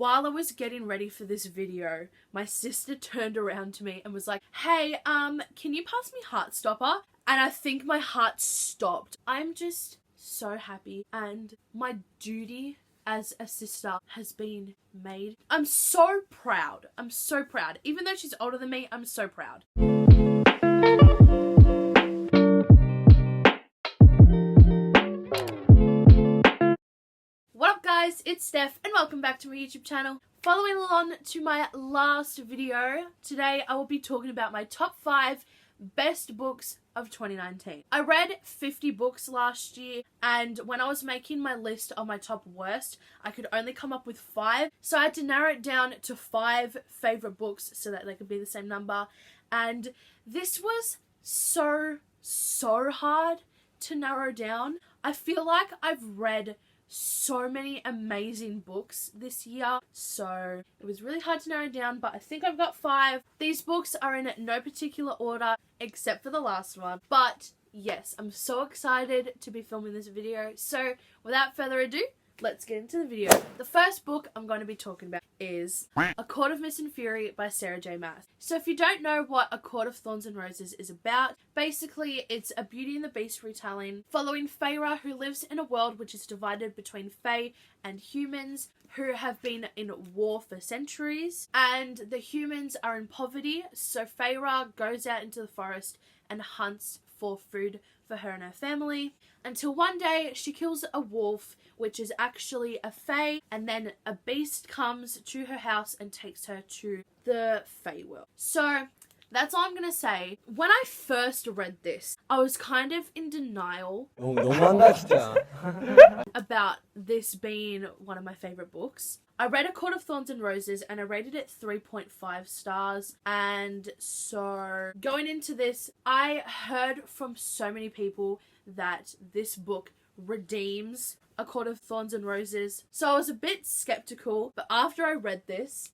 While I was getting ready for this video, my sister turned around to me and was like, hey, can you pass me Heartstopper? And I think my heart stopped. I'm just so happy, and my duty as a sister has been made. I'm so proud. I'm so proud. Even though she's older than me, I'm so proud. What up guys, it's Steph and welcome back to my YouTube channel. Following along to my last video, today I will be talking about my top 5 best books of 2019. I read 50 books last year, and when I was making my list of my top worst, I could only come up with 5. So I had to narrow it down to 5 favorite books so that they could be the same number. And this was so hard to narrow down. I feel like I've read so many amazing books this year, so it was really hard to narrow down, but I think I've got 5. These books are in no particular order except for the last one, but yes, I'm so excited to be filming this video. So without further ado, let's get into the video. The first book I'm going to be talking about is A Court of Mist and Fury by Sarah J. Maas. So if you don't know what A Court of Thorns and Roses is about, basically it's a Beauty and the Beast retelling following Feyre, who lives in a world which is divided between Fae and humans who have been in war for centuries, and the humans are in poverty, so Feyre goes out into the forest and hunts for food for her and her family, until one day she kills a wolf, which is actually a fae, and then a beast comes to her house and takes her to the fae world. So that's all I'm gonna say. When I first read this, I was kind of in denial about this being one of my favorite books. I read A Court of Thorns and Roses and I rated it 3.5 stars. And so going into this, I heard from so many people that this book redeems A Court of Thorns and Roses. So I was a bit skeptical, but after I read this,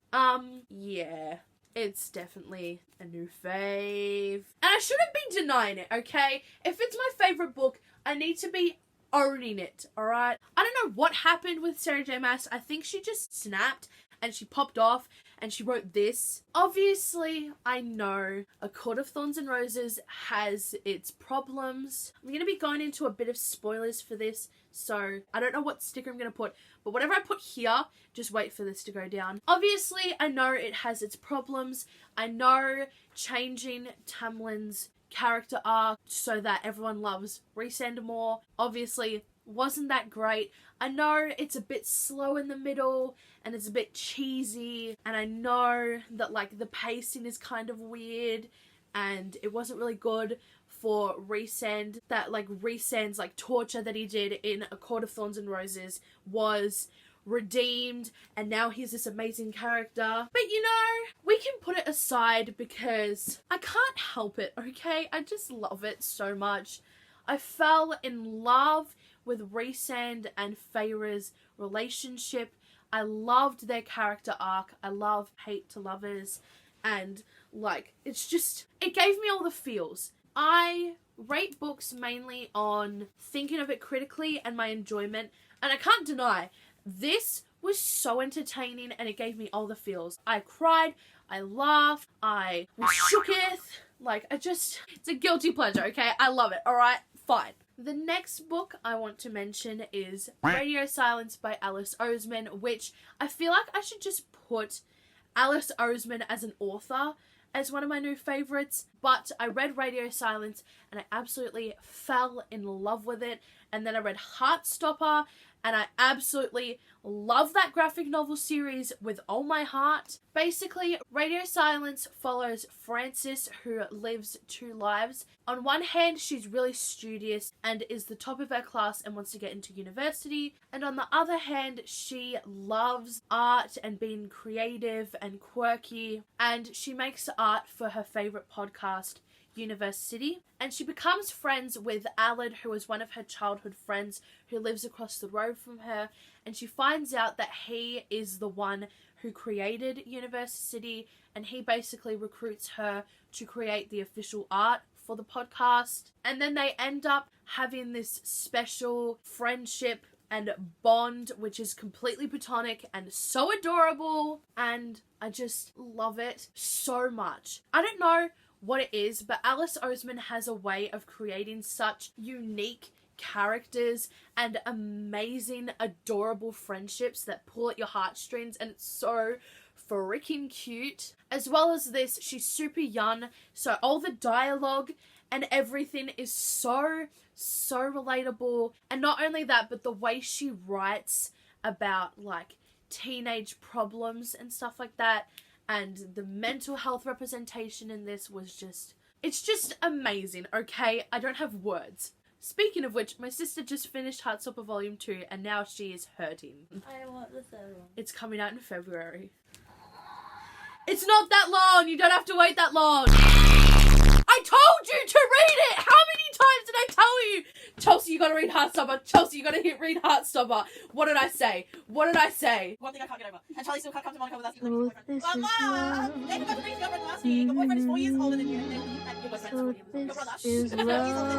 yeah, it's definitely a new fave. And I shouldn't be denying it, okay? If it's my favorite book, I need to be owning it, alright? I don't know what happened with Sarah J. Maas. I think she just snapped and she popped off and she wrote this. Obviously, I know A Court of Thorns and Roses has its problems. I'm going to be going into a bit of spoilers for this, so I don't know what sticker I'm going to put, but whatever I put here, just wait for this to go down. Obviously, I know it has its problems. I know changing Tamlin's character arc so that everyone loves Rhysand more obviously wasn't that great. I know it's a bit slow in the middle and it's a bit cheesy, and I know that like the pacing is kind of weird and it wasn't really good for Rhysand. That like Rhysand's like torture that he did in A Court of Thorns and Roses was redeemed, and now he's this amazing character. But you know, we can put it aside because I can't help it, okay? I just love it so much. I fell in love with Rhysand and Feyre's relationship. I loved their character arc. I love hate to lovers, and like it's just, it gave me all the feels. I rate books mainly on thinking of it critically and my enjoyment, and I can't deny this was so entertaining and it gave me all the feels. I cried, I laughed, I was shooketh. Like, it's a guilty pleasure, okay? I love it, alright? Fine. The next book I want to mention is Radio Silence by Alice Oseman, which I feel like I should just put Alice Oseman as an author as one of my new favorites, but I read Radio Silence and I absolutely fell in love with it. And then I read Heartstopper and I absolutely love that graphic novel series with all my heart. Basically, Radio Silence follows Frances, who lives 2 lives. On one hand, she's really studious and is the top of her class and wants to get into university. And on the other hand, she loves art and being creative and quirky. And she makes art for her favorite podcast, University, and she becomes friends with Alad, who is one of her childhood friends who lives across the road from her, and she finds out that he is the one who created University, and he basically recruits her to create the official art for the podcast. And then they end up having this special friendship and bond, which is completely platonic and so adorable, and I just love it so much. I don't know what it is, but Alice Oseman has a way of creating such unique characters and amazing, adorable friendships that pull at your heartstrings, and it's so freaking cute. As well as this, she's super young, so all the dialogue and everything is so relatable. And not only that, but the way she writes about like teenage problems and stuff like that, and the mental health representation in this was just, it's just amazing, okay? I don't have words. Speaking of which, my sister just finished Heartstopper Volume 2 and now she is hurting. I want the third one. It's coming out in February. It's not that long! You don't have to wait that long! I told you to read it! How many times did I tell you? Chelsea, you gotta read Heartstopper. Chelsea, you gotta read Heartstopper. What did I say? What did I say? One thing I can't get over. And Charlie still can't come to Monica with us. So this is love. They forgot to bring his girlfriend last week. Your boyfriend is 4 years older than you. And your boyfriend So is 4 years older. Your brother. this is He's older than you. love.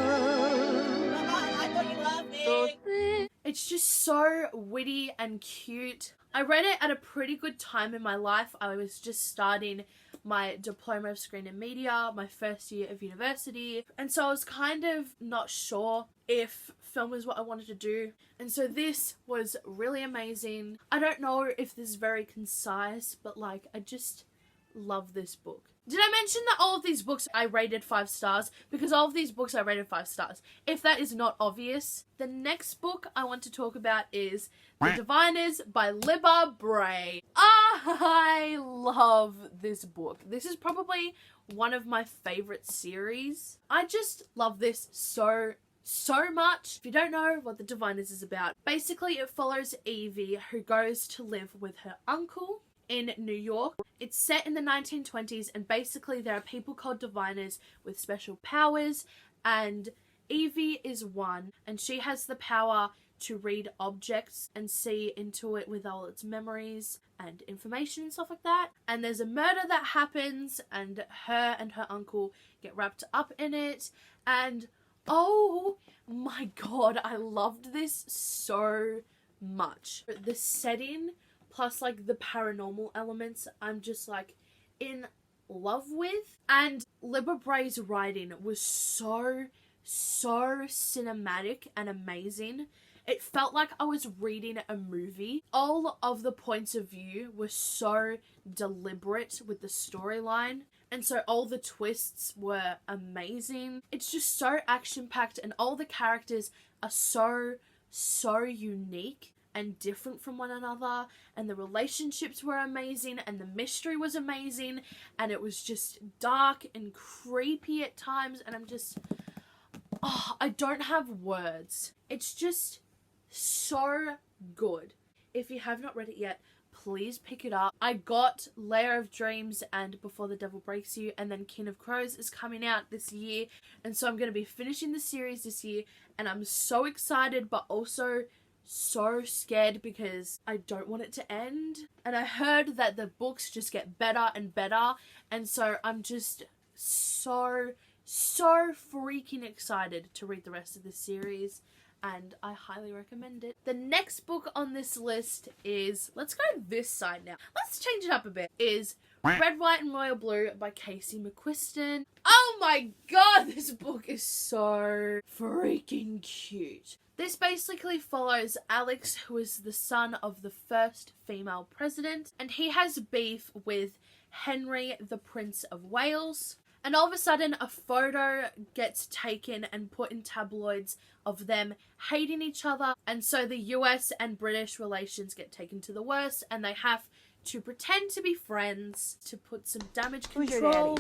Mama, I thought you loved So me. this It's just so witty and cute. I read it at a pretty good time in my life. I was just starting my diploma of screen and media, my first year of university, and so I was kind of not sure if film is what I wanted to do, and so this was really amazing. I don't know if this is very concise, but like I just love this book. Did I mention that all of these books I rated 5 stars? Because all of these books I rated 5 stars. If that is not obvious, the next book I want to talk about is The Diviners by Libba Bray. I love this book. This is probably one of my favorite series. I just love this so much. If you don't know what The Diviners is about, basically it follows Evie, who goes to live with her uncle in New York. It's set in the 1920s, and basically there are people called diviners with special powers, and Evie is one, and she has the power to read objects and see into it with all its memories and information and stuff like that. And there's a murder that happens, and her uncle get wrapped up in it, and oh my god, I loved this so much. The setting plus like the paranormal elements, I'm just like in love with. And Libba Bray's writing was so cinematic and amazing. It felt like I was reading a movie. All of the points of view were so deliberate with the storyline, and so all the twists were amazing. It's just so action-packed, and all the characters are so unique and different from one another, and the relationships were amazing, and the mystery was amazing, and it was just dark and creepy at times, and I'm just, oh, I don't have words. It's just so good. If you have not read it yet, please pick it up. I got Layer of Dreams and Before the Devil Breaks You, and then King of Crows is coming out this year, and so I'm going to be finishing the series this year, and I'm so excited but also so scared because I don't want it to end. And I heard that the books just get better and better, and so I'm just so freaking excited to read the rest of this series, and I highly recommend it. The next book on this list is, let's go this side now, let's change it up a bit, is Red, White and Royal Blue by Casey McQuiston. Oh my god, this book is so freaking cute. This basically follows Alex, who is the son of the first female president, and he has beef with Henry, the Prince of Wales. And all of a sudden, a photo gets taken and put in tabloids of them hating each other, and so the US and British relations get taken to the worst, and they have to pretend to be friends to put some damage control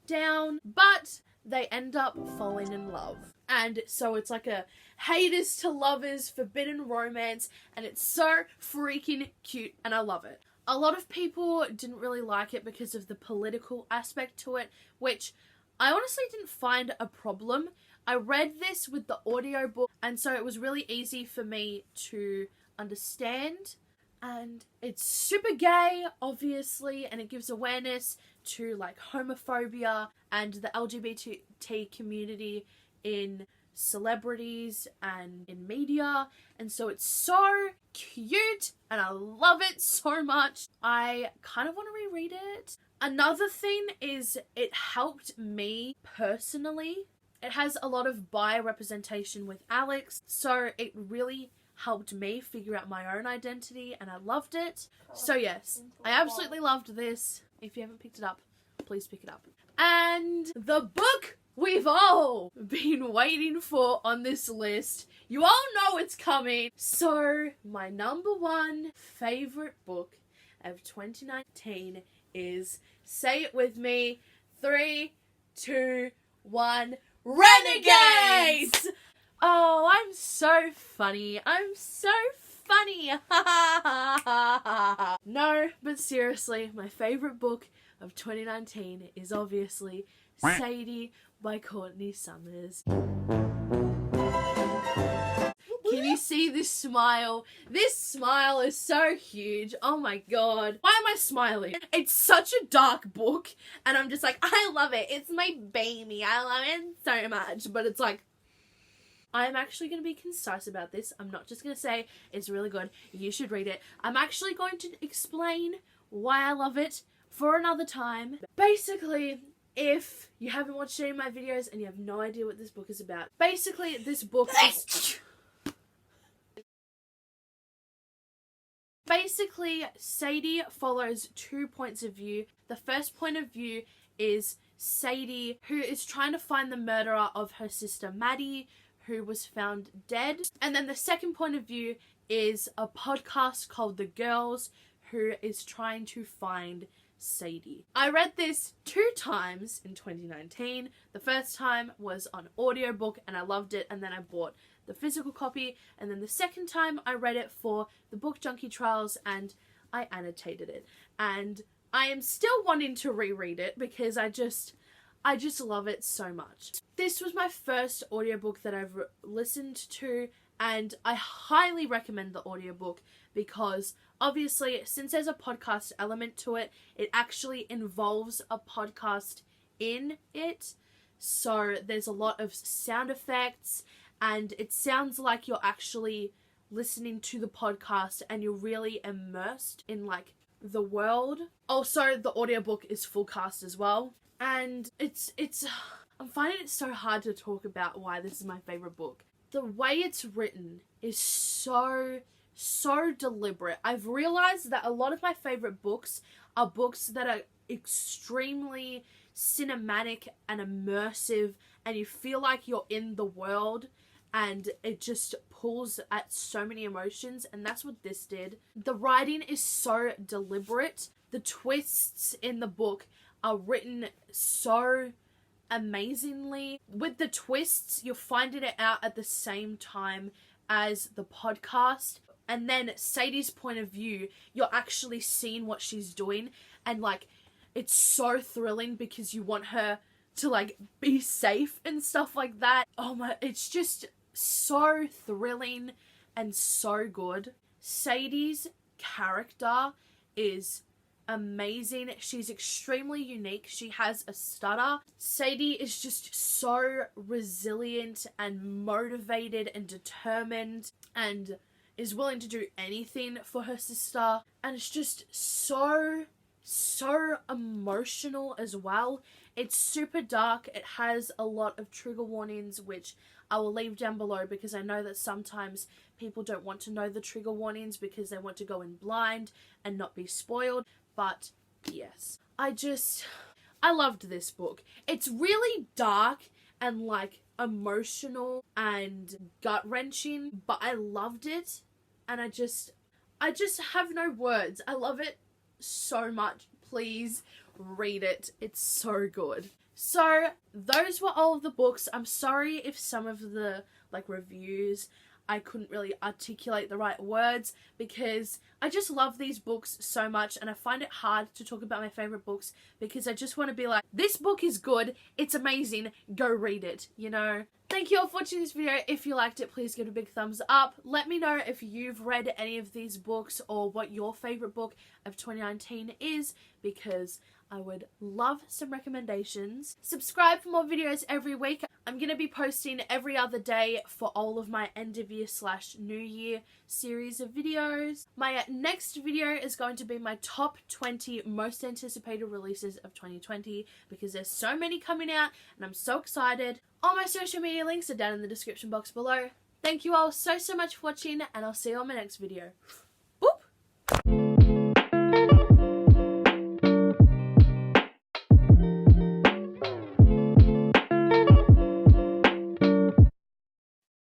down, but they end up falling in love. And so it's like a haters to lovers forbidden romance, and it's so freaking cute, and I love it. A lot of people didn't really like it because of the political aspect to it, which I honestly didn't find a problem. I read this with the audiobook, and so it was really easy for me to understand. And it's super gay, obviously, and it gives awareness to like homophobia and the LGBT community in celebrities and in media, and so it's so cute and I love it so much. I kind of want to reread it. Another thing is it helped me personally. It has a lot of bi representation with Alex, so it really helped me figure out my own identity and I loved it. So yes, I absolutely loved this. If you haven't picked it up, please pick it up. And the book we've all been waiting for on this list. You all know it's coming. So my number one favorite book of 2019 is, say it with me, 3, 2, 1, Renegades! Oh, I'm so funny. I'm so funny. No, but seriously, my favorite book of 2019 is obviously Sadie by Courtney Summers. Can you see this smile? This smile is so huge. Oh my god. Why am I smiling? It's such a dark book and I'm just like, I love it. It's my baby. I love it so much. But it's like, I'm actually going to be concise about this. I'm not just going to say it's really good. You should read it. I'm actually going to explain why I love it for another time. Basically, if you haven't watched any of my videos and you have no idea what this book is about, basically this book is... Basically, Sadie follows 2 points of view. The first point of view is Sadie, who is trying to find the murderer of her sister Maddie, who was found dead. And then the second point of view is a podcast called The Girls, who is trying to find Sadie. I read this 2 times in 2019. The first time was on audiobook and I loved it, and then I bought the physical copy, and then the second time I read it for the Book Junkie Trials and I annotated it. And I am still wanting to reread it because I just love it so much. This was my first audiobook that I've listened to, and I highly recommend the audiobook because obviously, since there's a podcast element to it, it actually involves a podcast in it. So there's a lot of sound effects and it sounds like you're actually listening to the podcast and you're really immersed in like the world. Also, the audiobook is full cast as well. And it's I'm finding it so hard to talk about why this is my favorite book. The way it's written is so deliberate. I've realized that a lot of my favorite books are books that are extremely cinematic and immersive and you feel like you're in the world and it just pulls at so many emotions, and that's what this did. The writing is so deliberate. The twists in the book are written so amazingly. With the twists, you're finding it out at the same time as the podcast. And then Sadie's point of view, you're actually seeing what she's doing. And like, it's so thrilling because you want her to like be safe and stuff like that. Oh my, it's just so thrilling and so good. Sadie's character is amazing. She's extremely unique. She has a stutter. Sadie is just so resilient and motivated and determined and is willing to do anything for her sister. And it's just so emotional as well. It's super dark. It has a lot of trigger warnings, which I will leave down below because I know that sometimes people don't want to know the trigger warnings because they want to go in blind and not be spoiled. But yes, I loved this book. It's really dark and like emotional and gut-wrenching, but I loved it and I just have no words. I love it so much. Please read it. It's so good. So those were all of the books. I'm sorry if some of the like reviews I couldn't really articulate the right words because I just love these books so much and I find it hard to talk about my favorite books because I just want to be like, this book is good, it's amazing, go read it, you know? Thank you all for watching this video. If you liked it, please give it a big thumbs up. Let me know if you've read any of these books or what your favorite book of 2019 is because I would love some recommendations. Subscribe for more videos every week. I'm going to be posting every other day for all of my end of year / new year series of videos. My next video is going to be my top 20 most anticipated releases of 2020 because there's so many coming out and I'm so excited. All my social media links are down in the description box below. Thank you all so much for watching, and I'll see you on my next video.